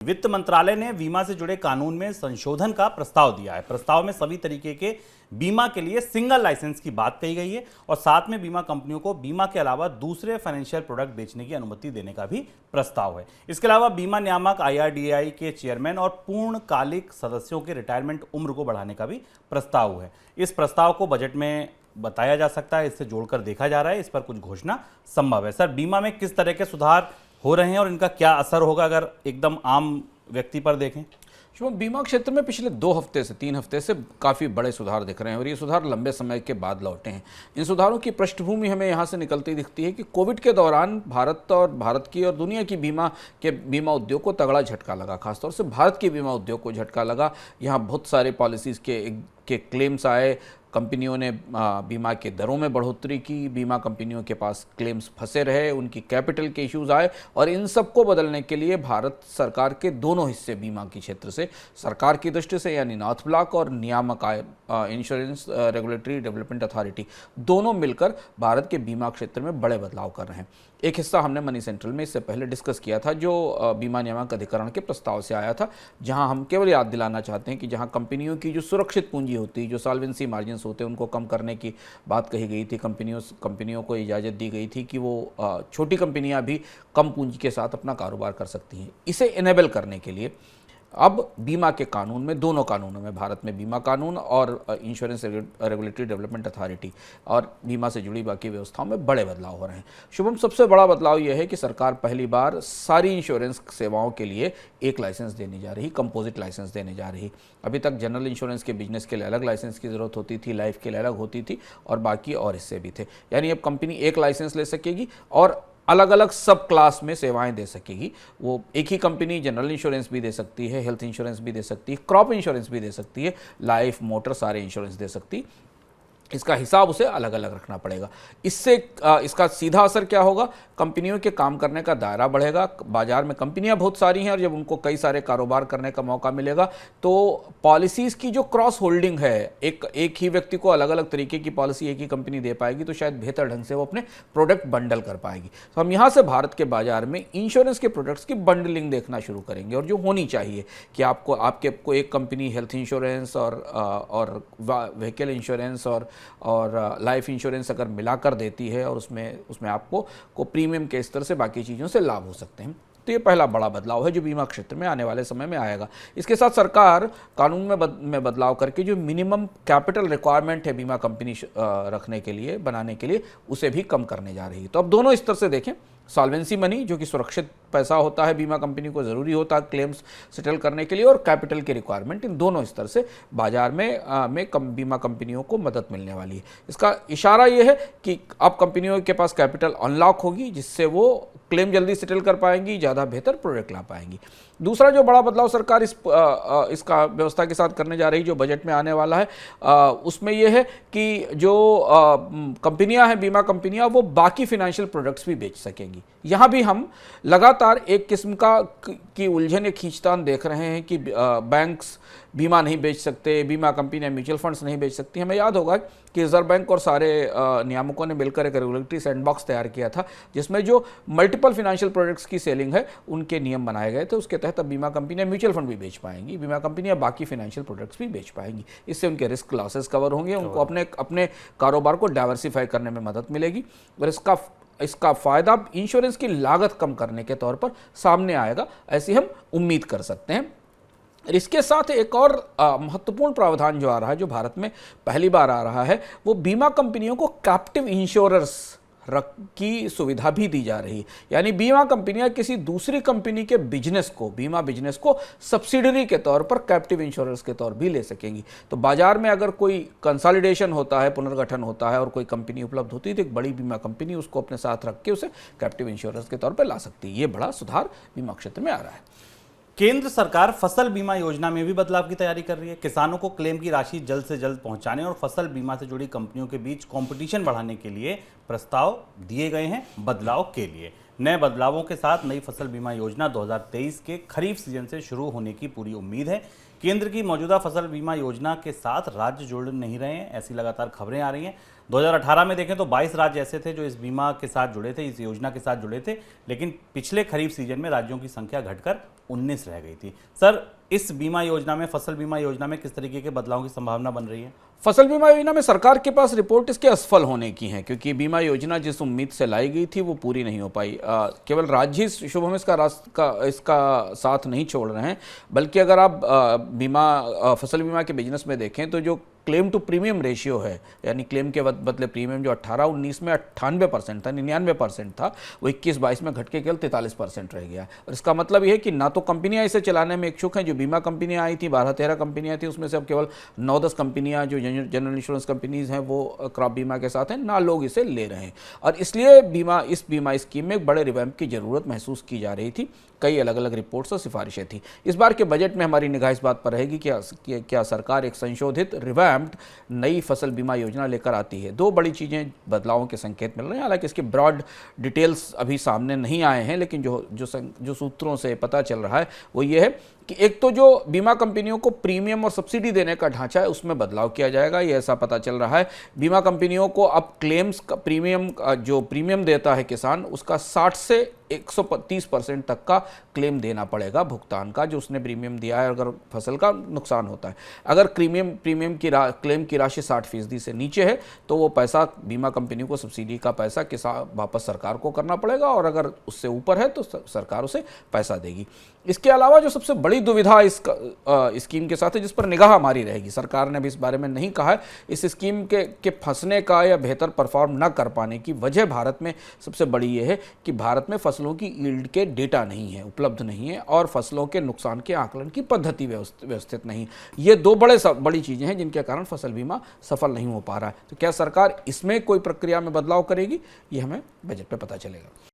वित्त मंत्रालय ने बीमा से जुड़े कानून में संशोधन का प्रस्ताव दिया है। प्रस्ताव में सभी तरीके के बीमा के लिए सिंगल लाइसेंस की बात कही गई है और साथ में बीमा कंपनियों को बीमा के अलावा दूसरे फाइनेंशियल प्रोडक्ट बेचने की अनुमति देने का भी प्रस्ताव है। इसके अलावा बीमा नियामक IRDAI के चेयरमैन और पूर्णकालिक सदस्यों के रिटायरमेंट उम्र को बढ़ाने का भी प्रस्ताव है। इस प्रस्ताव को बजट में बताया जा सकता है, इससे जोड़कर देखा जा रहा है, इस पर कुछ घोषणा संभव है। सर, बीमा में किस तरह के सुधार हो रहे हैं और इनका क्या असर होगा अगर एकदम आम व्यक्ति पर देखें? शुभम, बीमा क्षेत्र में पिछले 2 हफ्ते से 3 हफ्ते से काफ़ी बड़े सुधार दिख रहे हैं और ये सुधार लंबे समय के बाद लौटे हैं। इन सुधारों की पृष्ठभूमि हमें यहाँ से निकलती दिखती है कि कोविड के दौरान भारत की और दुनिया की बीमा उद्योग को तगड़ा झटका लगा। खासतौर से भारत के बीमा उद्योग को झटका लगा। यहाँ बहुत सारे पॉलिसीज़ के क्लेम्स आए, कंपनियों ने बीमा के दरों में बढ़ोतरी की, बीमा कंपनियों के पास क्लेम्स फंसे रहे, उनकी कैपिटल के इश्यूज आए और इन सब को बदलने के लिए भारत सरकार के दोनों हिस्से बीमा के क्षेत्र से, सरकार की दृष्टि से यानी नॉर्थ ब्लॉक और नियामक इंश्योरेंस रेगुलेटरी डेवलपमेंट अथॉरिटी, दोनों मिलकर भारत के बीमा क्षेत्र में बड़े बदलाव कर रहे हैं। एक हिस्सा हमने मनी सेंट्रल में इससे पहले डिस्कस किया था, जो बीमा नियामक अधिकरण के प्रस्ताव से आया था, जहां हम केवल याद दिलाना चाहते हैं कि जहां कंपनियों की जो सुरक्षित पूंजी होती है, जो सॉल्वेंसी मार्जिन्स होते हैं, उनको कम करने की बात कही गई थी। कंपनियों को इजाज़त दी गई थी कि वो छोटी कंपनियां भी कम पूंजी के साथ अपना कारोबार कर सकती हैं। इसे इनेबल करने के लिए अब बीमा के कानून में, दोनों कानूनों में, भारत में बीमा कानून और इंश्योरेंस रेगुलेटरी डेवलपमेंट अथॉरिटी और बीमा से जुड़ी बाकी व्यवस्थाओं में बड़े बदलाव हो रहे हैं। शुभम, सबसे बड़ा बदलाव यह है कि सरकार पहली बार सारी इंश्योरेंस सेवाओं के लिए एक लाइसेंस देने जा रही, कंपोजिट लाइसेंस देने जा रही। अभी तक जनरल इंश्योरेंस के बिजनेस के लिए अलग लाइसेंस की ज़रूरत होती थी, लाइफ के लिए अलग होती थी और बाकी और हिस्से भी थे। यानी अब कंपनी एक लाइसेंस ले सकेगी और अलग अलग सब क्लास में सेवाएं दे सकेगी। वो एक ही कंपनी जनरल इंश्योरेंस भी दे सकती है, हेल्थ इंश्योरेंस भी दे सकती है, क्रॉप इंश्योरेंस भी दे सकती है, लाइफ, मोटर, सारे इंश्योरेंस दे सकती। इसका हिसाब उसे अलग अलग रखना पड़ेगा। इससे इसका सीधा असर क्या होगा? कंपनियों के काम करने का दायरा बढ़ेगा। बाजार में कंपनियां बहुत सारी हैं और जब उनको कई सारे कारोबार करने का मौका मिलेगा तो पॉलिसीज़ की जो क्रॉस होल्डिंग है, एक ही व्यक्ति को अलग अलग तरीके की पॉलिसी एक ही कंपनी दे पाएगी, तो शायद बेहतर ढंग से वो अपने प्रोडक्ट बंडल कर पाएगी। तो हम यहाँ से भारत के बाजार में इंश्योरेंस के प्रोडक्ट्स की बंडलिंग देखना शुरू करेंगे और जो होनी चाहिए कि आपको एक कंपनी हेल्थ इंश्योरेंस और व्हीकल इंश्योरेंस और लाइफ इंश्योरेंस अगर मिलाकर देती है और उसमें आपको प्रीमियम के स्तर से बाकी चीज़ों से लाभ हो सकते हैं। तो ये पहला बड़ा बदलाव है जो बीमा क्षेत्र में आने वाले समय में आएगा। इसके साथ सरकार कानून में बदलाव करके जो मिनिमम कैपिटल रिक्वायरमेंट है बीमा कंपनी रखने के लिए, बनाने के लिए, उसे भी कम करने जा रही है। तो अब दोनों स्तर से देखें, सॉल्वेंसी मनी जो कि सुरक्षित पैसा होता है, बीमा कंपनी को ज़रूरी होता है क्लेम्स सेटल करने के लिए, और कैपिटल की रिक्वायरमेंट, इन दोनों स्तर से बाजार में बीमा कंपनियों को मदद मिलने वाली है। इसका इशारा ये है कि अब कंपनियों के पास कैपिटल अनलॉक होगी, जिससे वो क्लेम जल्दी सेटल कर पाएंगी, ज़्यादा बेहतर प्रोडक्ट ला पाएंगी। दूसरा जो बड़ा बदलाव सरकार इसका व्यवस्था के साथ करने जा रही, जो बजट में आने वाला है, उसमें यह है कि जो कंपनियां हैं, बीमा कंपनियां, वो बाकी फाइनेंशियल प्रोडक्ट्स भी बेच सकेंगी। यहाँ भी हम लगातार एक किस्म की उलझन या खींचतान देख रहे हैं कि बैंक्स बीमा नहीं बेच सकते, बीमा कंपनियां म्यूचुअल फंड्स नहीं बेच सकती। हमें याद होगा कि रिजर्व बैंक और सारे नियामकों ने मिलकर एक रेगुलेटरी सैंडबॉक्स तैयार किया था, जिसमें जो मल्टीपल फाइनेंशियल प्रोडक्ट्स की सेलिंग है उनके नियम बनाए गए थे। उसके तहत अब बीमा कंपनियां म्यूचुअल फंड भी बेच पाएंगी, बीमा कंपनियां बाकी फाइनेंशियल प्रोडक्ट्स भी बेच पाएंगी। इससे उनके रिस्क लॉसेस कवर होंगे, उनको अपने कारोबार को डाइवर्सिफाई करने में मदद मिलेगी और इसका फ़ायदा इंश्योरेंस की लागत कम करने के तौर पर सामने आएगा, ऐसी हम उम्मीद कर सकते हैं। इसके साथ एक और महत्वपूर्ण प्रावधान जो आ रहा है, जो भारत में पहली बार आ रहा है, वो बीमा कंपनियों को कैप्टिव इंश्योरर्स की सुविधा भी दी जा रही है। यानी बीमा कंपनियां किसी दूसरी कंपनी के बीमा बिजनेस को सब्सिडरी के तौर पर कैप्टिव इंश्योरेंस के तौर भी ले सकेंगी। तो बाजार में अगर कोई कंसोलिडेशन होता है, पुनर्गठन होता है और कोई कंपनी उपलब्ध होती है, तो एक बड़ी बीमा कंपनी उसको अपने साथ रख के उसे कैप्टिव इंश्योरेंस के तौर पर ला सकती है। ये बड़ा सुधार बीमा क्षेत्र में आ रहा है। केंद्र सरकार फसल बीमा योजना में भी बदलाव की तैयारी कर रही है। किसानों को क्लेम की राशि जल्द से जल्द पहुंचाने और फसल बीमा से जुड़ी कंपनियों के बीच कंपटीशन बढ़ाने के लिए प्रस्ताव दिए गए हैं। बदलाव के लिए नए बदलावों के साथ नई फसल बीमा योजना 2023 के खरीफ सीजन से शुरू होने की पूरी उम्मीद है। केंद्र की मौजूदा फसल बीमा योजना के साथ राज्य जुड़ नहीं रहे हैं, ऐसी लगातार खबरें आ रही हैं। 2018 में देखें तो 22 राज्य ऐसे थे जो इस बीमा के साथ जुड़े थे, इस योजना के साथ जुड़े थे, लेकिन पिछले खरीफ सीजन में राज्यों की संख्या घटकर 19 रह गई थी। सर, इस बीमा योजना में, फसल बीमा योजना में किस तरीके के बदलाव की संभावना बन रही है? फसल बीमा योजना में सरकार के पास रिपोर्ट इसके असफल होने की है, क्योंकि बीमा योजना जिस उम्मीद से लाई गई थी वो पूरी नहीं हो पाई। केवल राज्य ही शुभम इसका साथ नहीं छोड़ रहे हैं, बल्कि अगर आप फसल बीमा के बिजनेस में देखें तो जो क्लेम टू प्रीमियम रेशियो है, यानी क्लेम के बदले प्रीमियम जो 18-19 में 98% था, 99% था, वो 21-22 में घट के केवल 43% रह गया। और इसका मतलब ये है कि ना तो कंपनियां इसे चलाने में इच्छुक हैं। जो बीमा कंपनियां आई थी, 12-13 कंपनियां थी, उसमें से अब केवल 9-10 कंपनियां जो जनरल इंश्योरेंस कंपनीज हैं वो क्रॉप बीमा के साथ हैं, ना लोग इसे ले रहे हैं। और इसलिए इस बीमा स्कीम में एक बड़े रिवैम्प की जरूरत महसूस की जा रही थी। कई अलग अलग रिपोर्ट्स और सिफारिशें थी। इस बार के बजट में हमारी निगाह इस बात पर रहेगी कि क्या सरकार एक संशोधित रिवैम्प्ड नई फसल बीमा योजना लेकर आती है। दो बड़ी चीज़ें, बदलावों के संकेत मिल रहे हैं। हालांकि इसके ब्रॉड डिटेल्स अभी सामने नहीं आए हैं, लेकिन जो सूत्रों से पता चल रहा है वो ये है कि एक तो जो बीमा कंपनियों को प्रीमियम और सब्सिडी देने का ढांचा है उसमें बदलाव किया जाएगा, ये ऐसा पता चल रहा है। बीमा कंपनियों को अब क्लेम्स का जो प्रीमियम देता है किसान, उसका 60 से 130% तक का क्लेम देना पड़ेगा, भुगतान का, जो उसने प्रीमियम दिया है अगर फसल का नुकसान होता है। अगर क्लेम की राशि 60% से नीचे है तो वो पैसा बीमा कंपनी को, सब्सिडी का पैसा किसान वापस सरकार को करना पड़ेगा, और अगर उससे ऊपर है तो सरकार उसे पैसा देगी। इसके अलावा जो सबसे बड़ी दुविधा इस स्कीम के साथ है, जिस पर निगाह हमारी रहेगी, सरकार ने भी इस बारे में नहीं कहा है, इस स्कीम के फंसने का या बेहतर परफॉर्म न कर पाने की वजह भारत में सबसे बड़ी ये है कि भारत में फसलों की यील्ड के डेटा नहीं है, उपलब्ध नहीं है, और फसलों के नुकसान के आकलन की पद्धति व्यवस्थित नहीं। ये दो बड़ी चीज़ें हैं जिनके कारण फसल बीमा सफल नहीं हो पा रहा है। तो क्या सरकार इसमें कोई प्रक्रिया में बदलाव करेगी, ये हमें बजट में पता चलेगा।